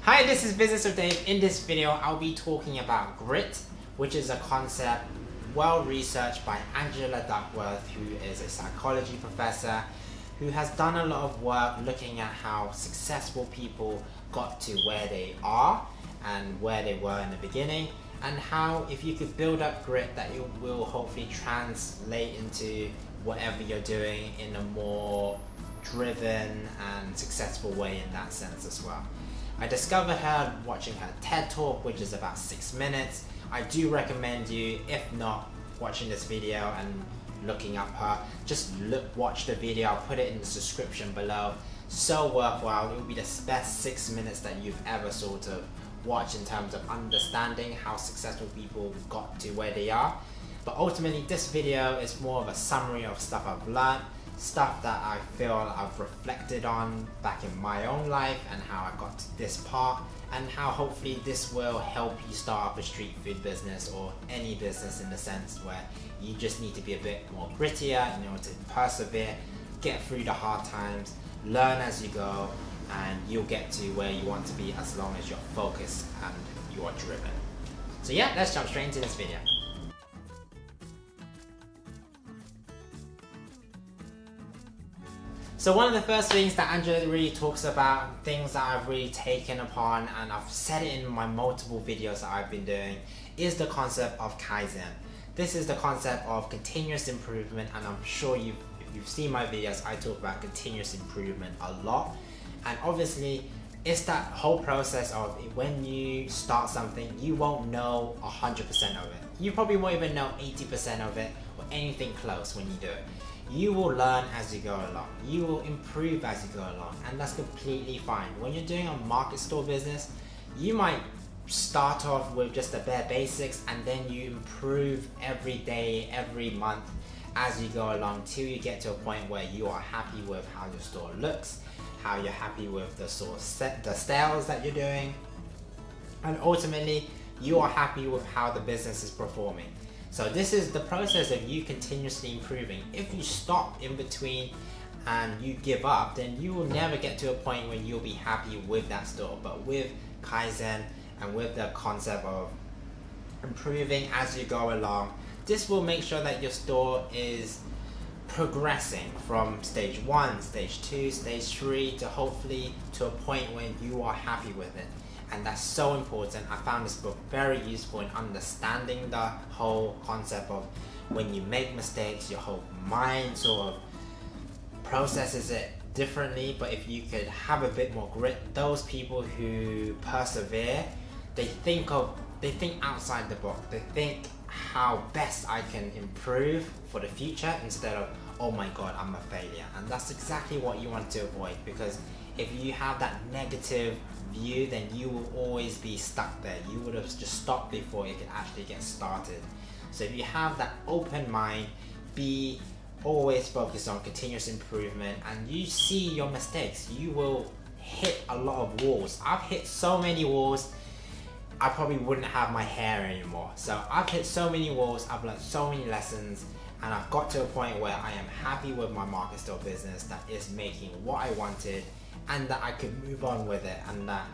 Hi, this is Business with Dave. In this video, I'll be talking about grit, which is a concept well researched by Angela Duckworth, who is a psychology professor who has done a lot of work looking at how successful people got to where they are and where they were in the beginning, and how if you could build up grit, that it will hopefully translate into whatever you're doing in a more driven and successful way in that sense as well. I discovered her watching her TED Talk, which is about 6 minutes. I do recommend you, if not watching this video and looking up her, just watch the video. I'll put it in the description below. So worthwhile. It will be the best 6 minutes that you've ever sort of watched in terms of understanding how successful people got to where they are. But ultimately, this video is more of a summary of stuff I've learned, stuff that I feel I've reflected on back in my own life and how I got to this part, and how hopefully this will help you start up a street food business or any business in the sense where you just need to be a bit more grittier, to persevere, get through the hard times, learn as you go, and you'll get to where you want to be as long as you're focused and you are driven. So yeah, let's jump straight into this video. So one of the first things that Angela really talks about, things that I've really taken upon, and I've said it in my multiple videos that I've been doing, is the concept of Kaizen. This is the concept of continuous improvement, and I'm sure if you've seen my videos, I talk about continuous improvement a lot. And obviously, it's that whole process of when you start something, you won't know 100% of it. You probably won't even know 80% of it or anything close when you do it. You will learn as you go along. You will improve as you go along, and that's completely fine. When you're doing a market store business, you might start off with just the bare basics, and then you improve every day, every month as you go along till you get to a point where you are happy with how your store looks, how you're happy with the sales that you're doing, and ultimately you are happy with how the business is performing. So this is the process of you continuously improving. If you stop in between and you give up, then you will never get to a point where you'll be happy with that store. But with Kaizen and with the concept of improving as you go along, this will make sure that your store is progressing from stage 1, stage 2, stage 3 to hopefully to a point where you are happy with it. And that's so important. I found this book very useful in understanding the whole concept of when you make mistakes, your whole mind sort of processes it differently. But if you could have a bit more grit, those people who persevere, they think outside the box. They think how best I can improve for the future instead of, oh my god, I'm a failure. And that's exactly what you want to avoid, because if you have that negative view, then you will always be stuck there. You would have just stopped before it could actually get started. So if you have that open mind, be always focused on continuous improvement, and you see your mistakes, you will hit a lot of walls. I've hit so many walls, I probably wouldn't have my hair anymore. So I've hit so many walls, I've learned so many lessons, and I've got to a point where I am happy with my market store business that is making what I wanted, and that I could move on with it, and that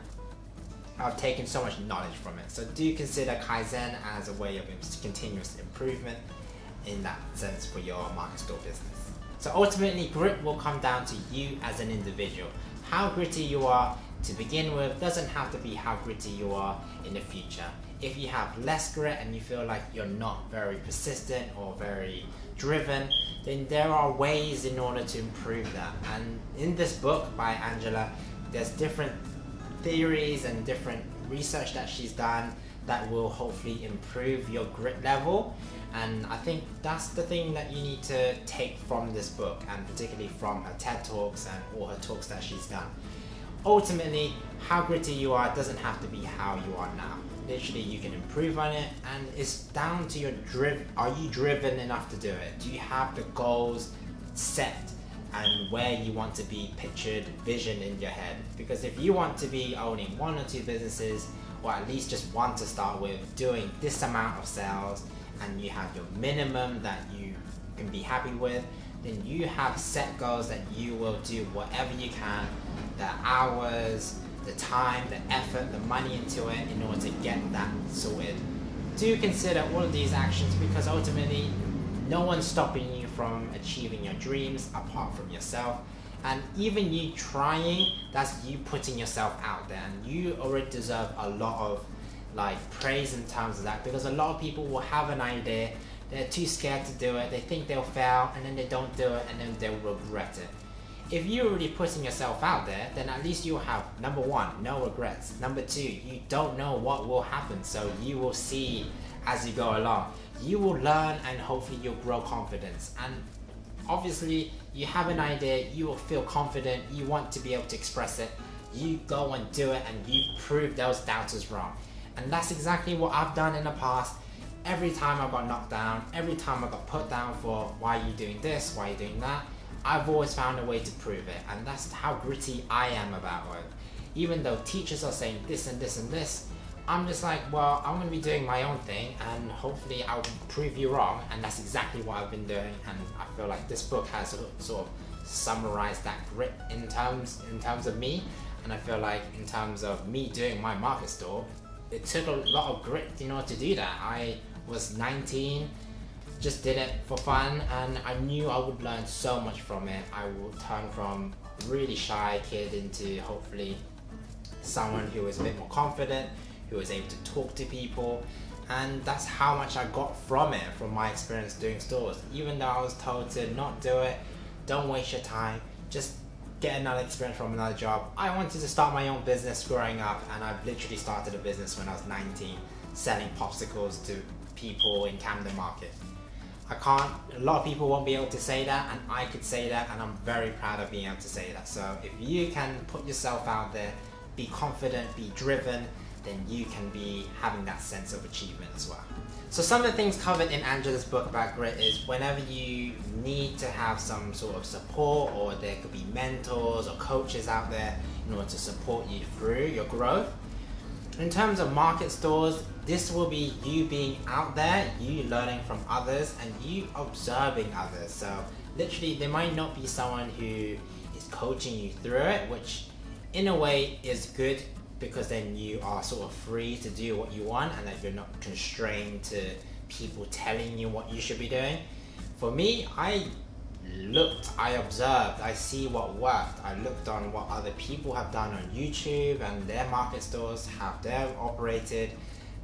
I've taken so much knowledge from it. So do consider Kaizen as a way of continuous improvement in that sense for your market store business. So ultimately, grit will come down to you as an individual. How gritty you are to begin with doesn't have to be how gritty you are in the future. If you have less grit and you feel like you're not very persistent or very driven, then there are ways in order to improve that. And in this book by Angela, there's different theories and different research that she's done that will hopefully improve your grit level. And I think that's the thing that you need to take from this book, and particularly from her TED Talks and all her talks that she's done. Ultimately, how gritty you are doesn't have to be how you are now. Literally, you can improve on it, and it's down to your are you driven enough to do it? Do you have the goals set and where you want to be pictured, vision in your head? Because if you want to be owning 1 or 2 businesses, or at least just one to start with, doing this amount of sales, and you have your minimum that you can be happy with, then you have set goals that you will do whatever you can, the hours, the the time, the effort, the money into it in order to get that sorted. Do consider all of these actions, because ultimately no one's stopping you from achieving your dreams apart from yourself. And even you trying, that's you putting yourself out there, and you already deserve a lot of praise in terms of that, because a lot of people will have an idea, they're too scared to do it, they think they'll fail, and then they don't do it, and then they'll regret it. If you're already putting yourself out there, then at least you'll have, number one, no regrets. Number two, you don't know what will happen, so you will see as you go along. You will learn, and hopefully you'll grow confidence. And obviously, you have an idea, you will feel confident, you want to be able to express it, you go and do it, and you prove those doubters wrong. And that's exactly what I've done in the past. Every time I got knocked down, every time I got put down for why are you doing this, why are you doing that, I've always found a way to prove it. And that's how gritty I am about it. Even though teachers are saying this and this and this, I'm just like, well, I'm going to be doing my own thing, and hopefully I'll prove you wrong. And that's exactly what I've been doing. And I feel like this book has sort of summarized that grit in terms of me. And I feel like in terms of me doing my market store, it took a lot of grit in order to do that. I was 19, just did it for fun, and I knew I would learn so much from it. I would turn from really shy kid into hopefully someone who was a bit more confident, who was able to talk to people. And that's how much I got from it, from my experience doing stores. Even though I was told to not do it, don't waste your time, just get another experience from another job. I wanted to start my own business growing up, and I've literally started a business when I was 19, selling popsicles to people in Camden Market. A lot of people won't be able to say that, and I could say that, and I'm very proud of being able to say that. So if you can put yourself out there, be confident, be driven, then you can be having that sense of achievement as well. So some of the things covered in Angela's book about grit is whenever you need to have some sort of support, or there could be mentors or coaches out there in order to support you through your growth. In terms of market stores, this will be you being out there, you learning from others, and you observing others. So literally there might not be someone who is coaching you through it, which in a way is good, because then you are sort of free to do what you want, and that you're not constrained to people telling you what you should be doing. For me, I observed, I see what worked. I looked on what other people have done on YouTube and their market stores, how they've operated,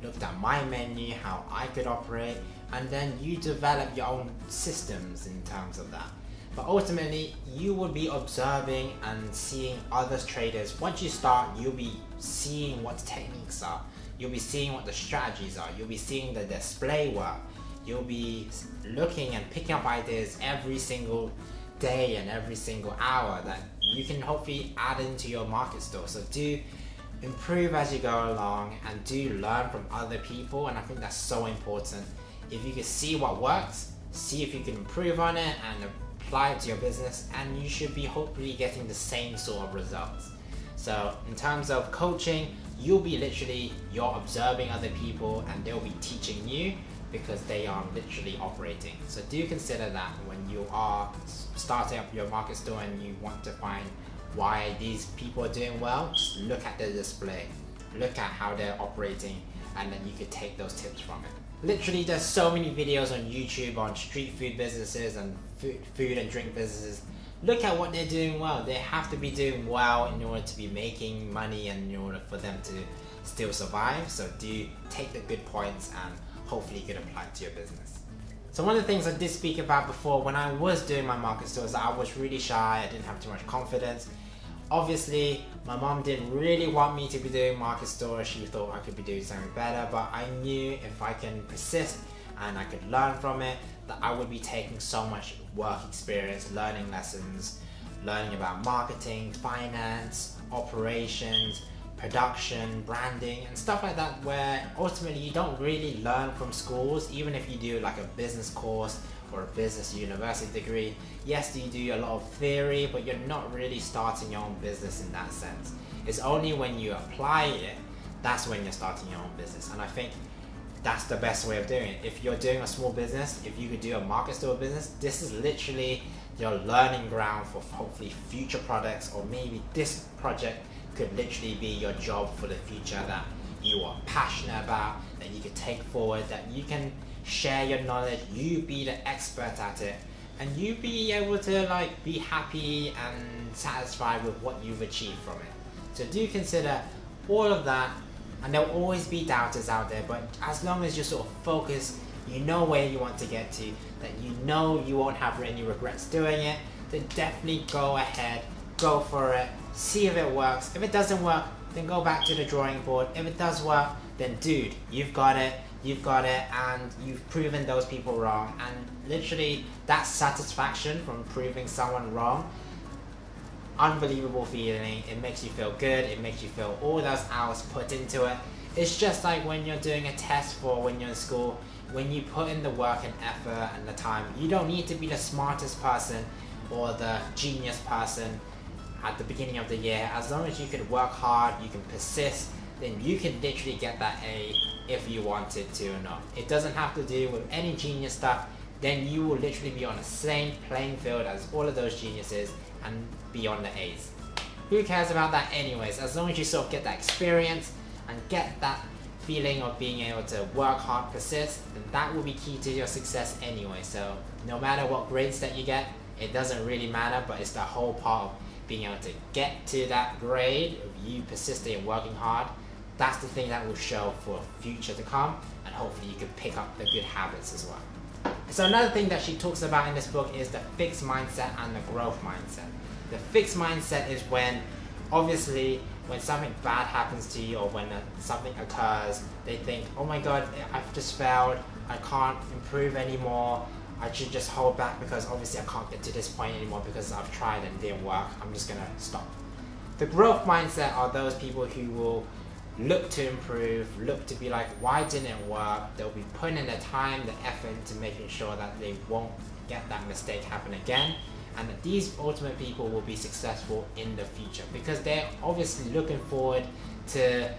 looked at my menu, how I could operate, and then you develop your own systems in terms of that. But ultimately, you will be observing and seeing other traders. Once you start, you'll be seeing what the techniques are. You'll be seeing what the strategies are. You'll be seeing the display work. You'll be looking and picking up ideas every single day and every single hour that you can hopefully add into your market store. So do improve as you go along, and do learn from other people. And I think that's so important. If you can see what works, see if you can improve on it and apply it to your business, and you should be hopefully getting the same sort of results. So in terms of coaching, you'll be you're observing other people, and they'll be teaching you because they are literally operating. So do consider that when you are starting up your market store and you want to find why these people are doing well, just look at the display, look at how they're operating, and then you could take those tips from it. Literally, there's so many videos on YouTube on street food businesses and food and drink businesses. Look at what they're doing well. They have to be doing well in order to be making money, and in order for them to still survive. So do take the good points, and hopefully you can apply it to your business. So one of the things I did speak about before, when I was doing my market stores, I was really shy, I didn't have too much confidence. Obviously, my mom didn't really want me to be doing market stores. She thought I could be doing something better, but I knew if I can persist and I could learn from it, that I would be taking so much work experience, learning lessons, learning about marketing, finance, operations, production, branding, and stuff like that, where ultimately you don't really learn from schools. Even if you do like a business course or a business university degree, yes, you do a lot of theory, but you're not really starting your own business in that sense. It's only when you apply it, that's when you're starting your own business. And I think that's the best way of doing it. If you're doing a small business, if you could do a market store business, this is literally your learning ground for hopefully future products, or maybe this project could literally be your job for the future that you are passionate about, that you could take forward, that you can share your knowledge, you be the expert at it, and you be able to like be happy and satisfied with what you've achieved from it. So do consider all of that, and there'll always be doubters out there, but as long as you're sort of focused, you know where you want to get to, that you know you won't have any regrets doing it, then definitely go ahead, go for it, see if it works. If it doesn't work, then go back to the drawing board. If it does work, then dude, you've got it, and you've proven those people wrong. And literally that satisfaction from proving someone wrong, unbelievable feeling. It makes you feel good, it makes you feel all those hours put into it. It's just like when you're doing a test for when you're in school, when you put in the work and effort and the time. You don't need to be the smartest person or the genius person at the beginning of the year. As long as you can work hard, you can persist, then you can literally get that A if you wanted to or not. It doesn't have to do with any genius stuff. Then you will literally be on the same playing field as all of those geniuses and be on the A's. Who cares about that anyways? As long as you sort of get that experience and get that feeling of being able to work hard, persist, then that will be key to your success anyway. So no matter what grades that you get, it doesn't really matter, but it's the whole part of being able to get to that grade of you persisting and working hard. That's the thing that will show for future to come, and hopefully you can pick up the good habits as well. So another thing that she talks about in this book is the fixed mindset and the growth mindset. The fixed mindset is when, obviously, when something bad happens to you or when something occurs, they think, oh my god, I've just failed, I can't improve anymore, I should just hold back because obviously I can't get to this point anymore because I've tried and it didn't work, I'm just gonna stop. The growth mindset are those people who will look to improve, look to be like, why didn't it work? They'll be putting in the time, the effort into making sure that they won't get that mistake happen again, and that these ultimate people will be successful in the future because they're obviously looking forward to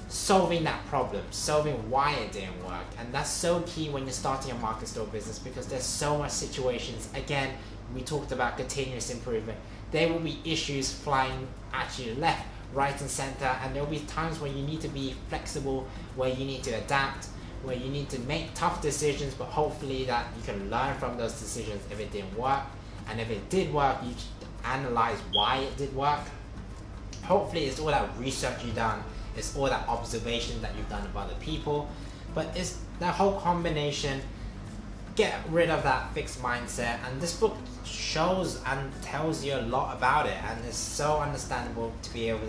solving that problem, solving why it didn't work. And that's so key when you're starting a market store business because there's so much situations. Again, we talked about continuous improvement. There will be issues flying at you left, right and center, and there will be times where you need to be flexible, where you need to adapt, where you need to make tough decisions, but hopefully that you can learn from those decisions if it didn't work. And if it did work, you analyze why it did work. Hopefully it's all that research you've done, it's all that observation that you've done of other people, but it's that whole combination. Get rid of that fixed mindset, and this book shows and tells you a lot about it, and it's so understandable to be able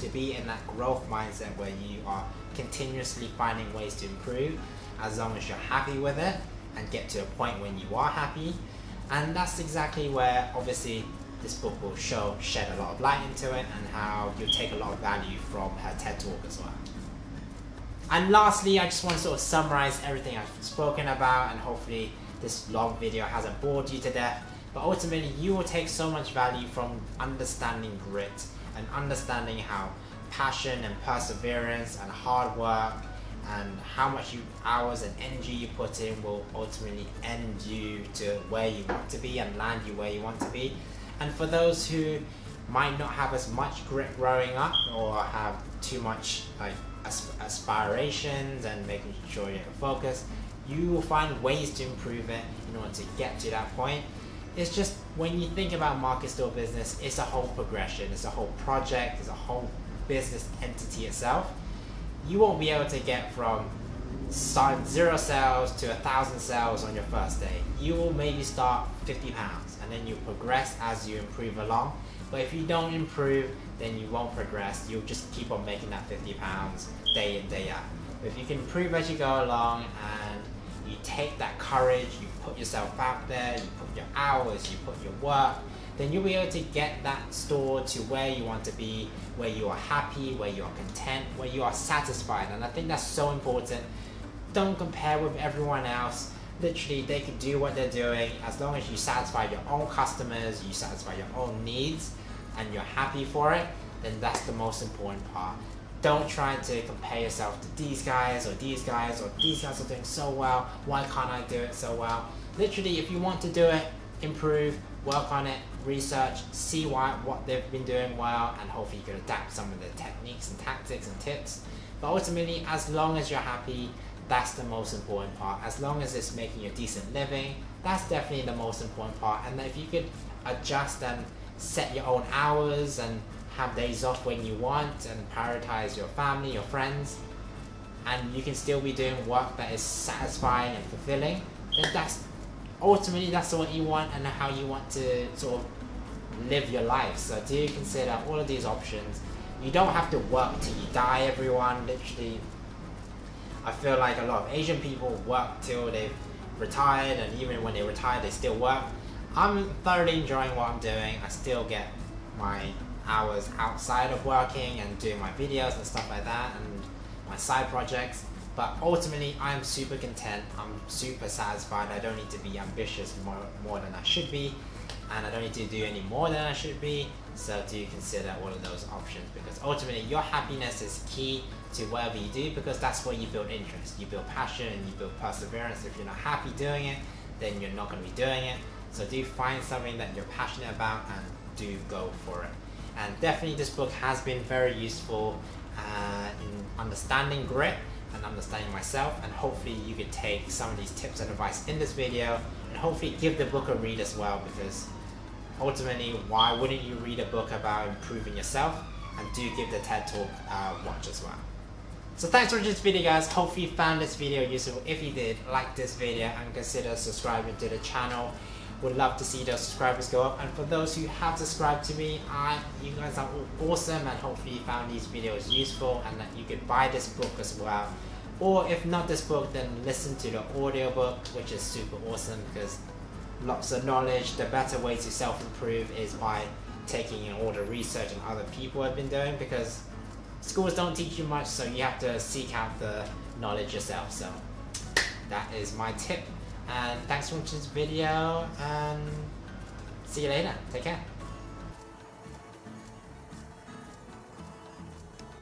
to be in that growth mindset where you are continuously finding ways to improve as long as you're happy with it and get to a point when you are happy. And that's exactly where obviously this book will shed a lot of light into it, and how you'll take a lot of value from her TED Talk as well. And lastly, I just want to sort of summarize everything I've spoken about, and hopefully this long video hasn't bored you to death, but ultimately you will take so much value from understanding grit and understanding how passion and perseverance and hard work and how much hours and energy you put in will ultimately end you to where you want to be and land you where you want to be. And for those who might not have as much grit growing up or have too much like aspirations and making sure you can focus, you will find ways to improve it in order to get to that point. It's just when you think about market store business, it's a whole progression, it's a whole project, it's a whole business entity itself. You won't be able to get from 0 sales to 1,000 sales on your first day. You will maybe start 50 pounds and then you progress as you improve along. But if you don't improve, then you won't progress. You'll just keep on making that 50 pounds day in, day out. But if you can improve as you go along and you take that courage, you put yourself out there, you put your hours, you put your work, then you'll be able to get that store to where you want to be, where you are happy, where you are content, where you are satisfied. And I think that's so important. Don't compare with everyone else. Literally, they can do what they're doing. As long as you satisfy your own customers, you satisfy your own needs, and you're happy for it, then that's the most important part. Don't try to compare yourself to these guys or these guys, or these guys are doing so well, why can't I do it so well? Literally, if you want to do it, improve, work on it, research, see what they've been doing well, and hopefully you can adapt some of the techniques and tactics and tips. But ultimately, as long as you're happy, that's the most important part. As long as it's making you a decent living, that's definitely the most important part. And if you could adjust and set your own hours and have days off when you want and prioritize your family, your friends, and you can still be doing work that is satisfying and fulfilling, then that's ultimately that's what you want and how you want to sort of live your life. So do consider all of these options. You don't have to work till you die, everyone. Literally, I feel like a lot of Asian people work till they've retired, and even when they retire they still work. I'm thoroughly enjoying what I'm doing. I still get my hours outside of working and doing my videos and stuff like that and my side projects, but ultimately I'm super content. I'm super satisfied. I don't need to be ambitious more than I should be, and I don't need to do any more than I should be. So do consider all of those options, because ultimately your happiness is key to whatever you do, because that's where you build interest, you build passion, and you build perseverance. If you're not happy doing it, then you're not going to be doing it. So do find something that you're passionate about and do go for it. And definitely this book has been very useful in understanding grit and understanding myself, and hopefully you could take some of these tips and advice in this video and hopefully give the book a read as well, because ultimately why wouldn't you read a book about improving yourself, and do give the TED Talk a watch as well. So thanks for watching this video, guys. Hopefully you found this video useful. If you did, like this video and consider subscribing to the channel. Would love to see those subscribers go up, and for those who have subscribed to me, you guys are all awesome, and hopefully you found these videos useful and that you could buy this book as well, or if not this book, then listen to the audiobook, which is super awesome, because lots of knowledge. The better way to self-improve is by taking in all the research and other people have been doing, because schools don't teach you much, so you have to seek out the knowledge yourself. So that is my tip. And thanks for watching this video, and see you later. Take care.